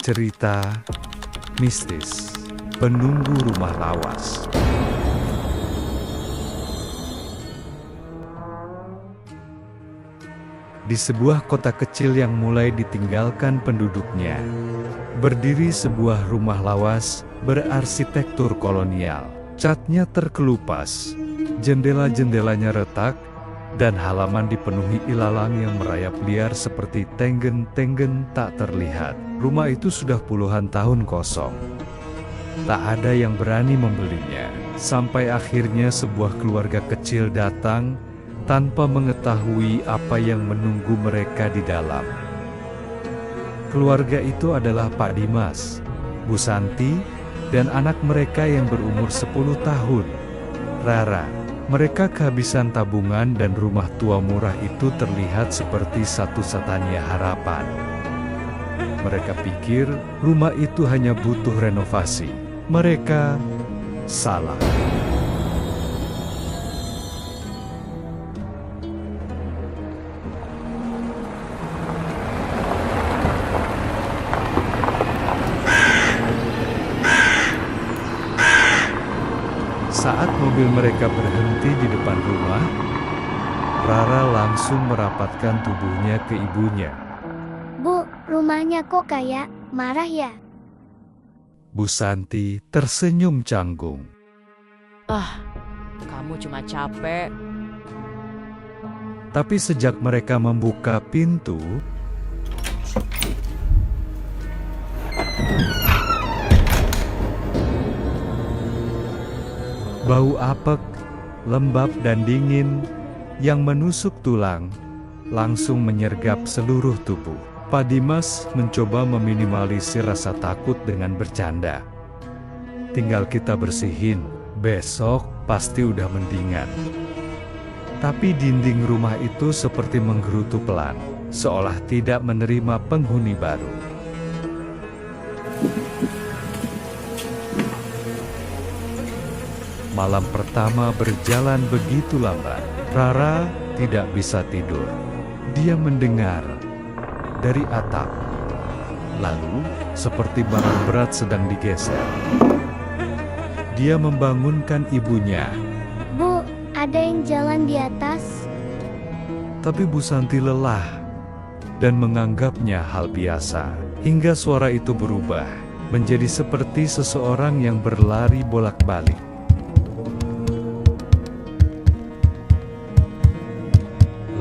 Cerita mistis penunggu rumah lawas. Di sebuah kota kecil yang mulai ditinggalkan penduduknya, berdiri sebuah rumah lawas berarsitektur kolonial. Catnya terkelupas, jendela-jendelanya retak, dan halaman dipenuhi ilalang yang merayap liar seperti tenggen-tenggen tak terlihat. Rumah itu sudah puluhan tahun kosong. Tak ada yang berani membelinya, sampai akhirnya sebuah keluarga kecil datang tanpa mengetahui apa yang menunggu mereka di dalam. Keluarga itu adalah Pak Dimas, Bu Santi, dan anak mereka yang berumur 10 tahun, Rara. Mereka kehabisan tabungan dan rumah tua murah itu terlihat seperti satu-satunya harapan. Mereka pikir rumah itu hanya butuh renovasi. Mereka salah. Saat mobil mereka berhenti di depan rumah, Rara langsung merapatkan tubuhnya ke ibunya. Bu, rumahnya kok kayak marah ya? Bu Santi tersenyum canggung. Kamu cuma capek. Tapi sejak mereka membuka pintu, bau apek, lembab dan dingin yang menusuk tulang langsung menyergap seluruh tubuh. Pak Dimas mencoba meminimalisir rasa takut dengan bercanda. Tinggal kita bersihin, besok pasti udah mendingan. Tapi dinding rumah itu seperti menggerutu pelan, seolah tidak menerima penghuni baru. Malam pertama berjalan begitu lambat. Rara tidak bisa tidur. Dia mendengar dari atap. Lalu, seperti barang berat sedang digeser. Dia membangunkan ibunya. Bu, ada yang jalan di atas. Tapi Bu Santi lelah dan menganggapnya hal biasa. Hingga suara itu berubah menjadi seperti seseorang yang berlari bolak-balik.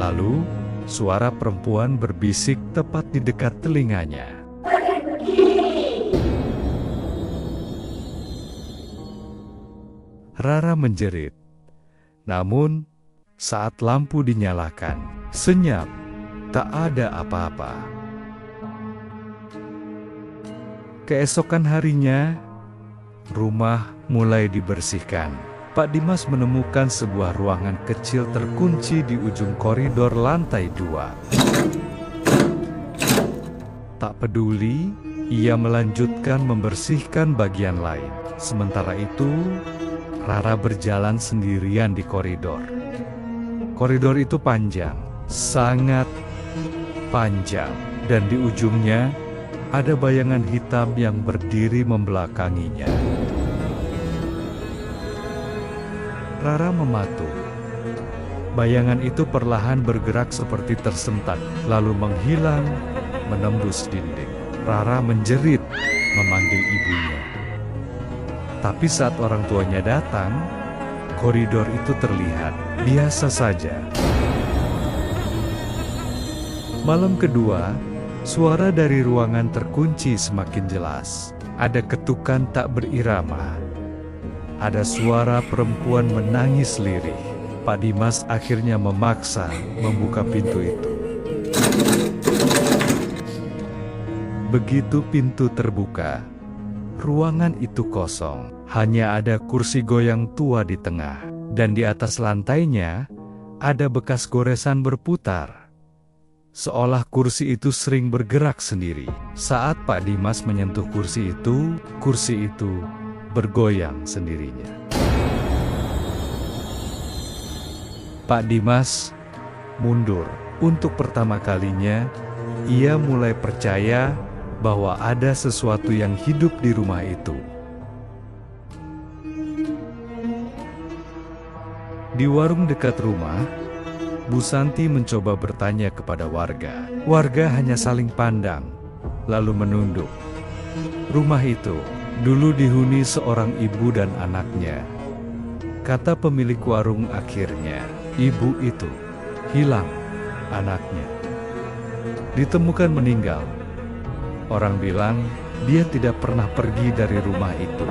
Lalu, suara perempuan berbisik tepat di dekat telinganya. Rara menjerit. Namun, saat lampu dinyalakan, senyap, tak ada apa-apa. Keesokan harinya, rumah mulai dibersihkan. Pak Dimas menemukan sebuah ruangan kecil terkunci di ujung koridor lantai 2. Tak peduli, ia melanjutkan membersihkan bagian lain. Sementara itu, Rara berjalan sendirian di koridor. Koridor itu panjang, sangat panjang, dan di ujungnya ada bayangan hitam yang berdiri membelakanginya. Rara mematuh. Bayangan itu perlahan bergerak seperti tersentak, lalu menghilang, menembus dinding. Rara menjerit, memanggil ibunya. Tapi saat orang tuanya datang, koridor itu terlihat biasa saja. Malam kedua, suara dari ruangan terkunci semakin jelas. Ada ketukan tak berirama. Ada suara perempuan menangis lirih. Pak Dimas akhirnya memaksa membuka pintu itu. Begitu pintu terbuka, ruangan itu kosong. Hanya ada kursi goyang tua di tengah, dan di atas lantainya ada bekas goresan berputar. Seolah kursi itu sering bergerak sendiri. Saat Pak Dimas menyentuh kursi itu bergoyang sendirinya. Pak Dimas mundur. Untuk pertama kalinya, ia mulai percaya bahwa ada sesuatu yang hidup di rumah itu. Di warung dekat rumah, Bu Santi mencoba bertanya kepada warga. Warga hanya saling pandang, lalu menunduk. Rumah itu dulu dihuni seorang ibu dan anaknya. Kata pemilik warung akhirnya, ibu itu hilang, anaknya ditemukan meninggal. Orang bilang dia tidak pernah pergi dari rumah itu.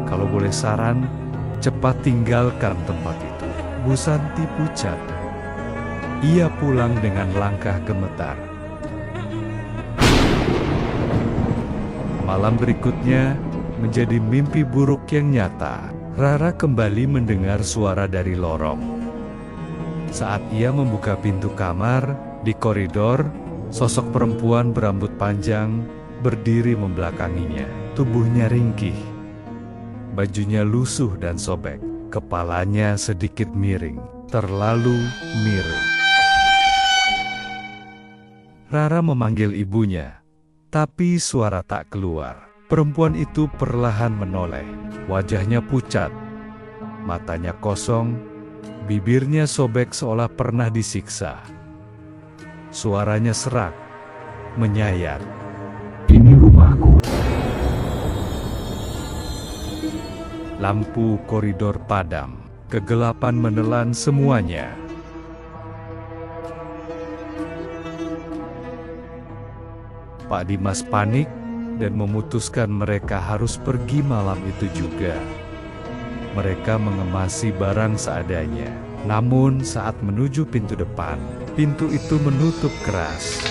Kalau boleh saran, cepat tinggalkan tempat itu. Bu Santi pucat. Ia pulang dengan langkah gemetar. Malam berikutnya menjadi mimpi buruk yang nyata. Rara kembali mendengar suara dari lorong. Saat ia membuka pintu kamar, di koridor, sosok perempuan berambut panjang berdiri membelakanginya. Tubuhnya ringkih. Bajunya lusuh dan sobek, kepalanya sedikit miring, terlalu miring. Rara memanggil ibunya, tapi suara tak keluar. Perempuan itu perlahan menoleh, wajahnya pucat, matanya kosong, bibirnya sobek seolah pernah disiksa. Suaranya serak, menyayat. Ini rumahku. Lampu koridor padam, kegelapan menelan semuanya. Pak Dimas panik dan memutuskan mereka harus pergi malam itu juga. Mereka mengemasi barang seadanya. Namun saat menuju pintu depan, pintu itu menutup keras.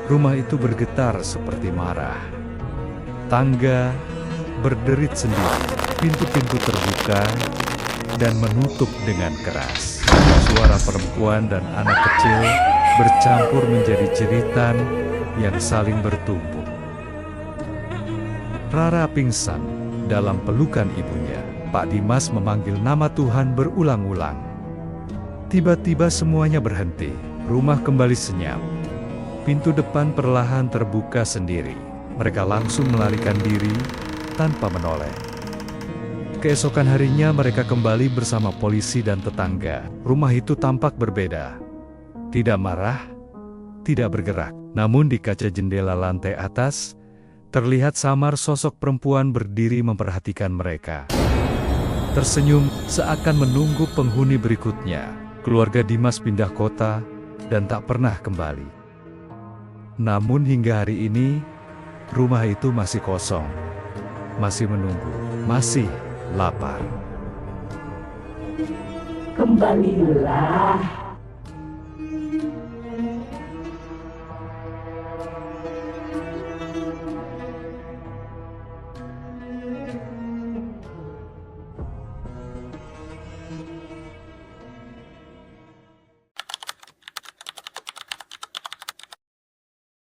Rumah itu bergetar seperti marah. Tangga berderit sendiri, pintu-pintu terbuka dan menutup dengan keras. Suara perempuan dan anak kecil bercampur menjadi jeritan yang saling bertumpuk. Rara pingsan dalam pelukan ibunya. Pak Dimas memanggil nama Tuhan berulang-ulang. Tiba-tiba semuanya berhenti. Rumah kembali senyap. Pintu depan perlahan terbuka sendiri. Mereka langsung melarikan diri tanpa menoleh. Keesokan harinya mereka kembali bersama polisi dan tetangga. Rumah itu tampak berbeda. Tidak marah, tidak bergerak. Namun di kaca jendela lantai atas, terlihat samar sosok perempuan berdiri memperhatikan mereka. Tersenyum seakan menunggu penghuni berikutnya. Keluarga Dimas pindah kota dan tak pernah kembali. Namun hingga hari ini, rumah itu masih kosong. Masih menunggu, masih lapar. Kembalilah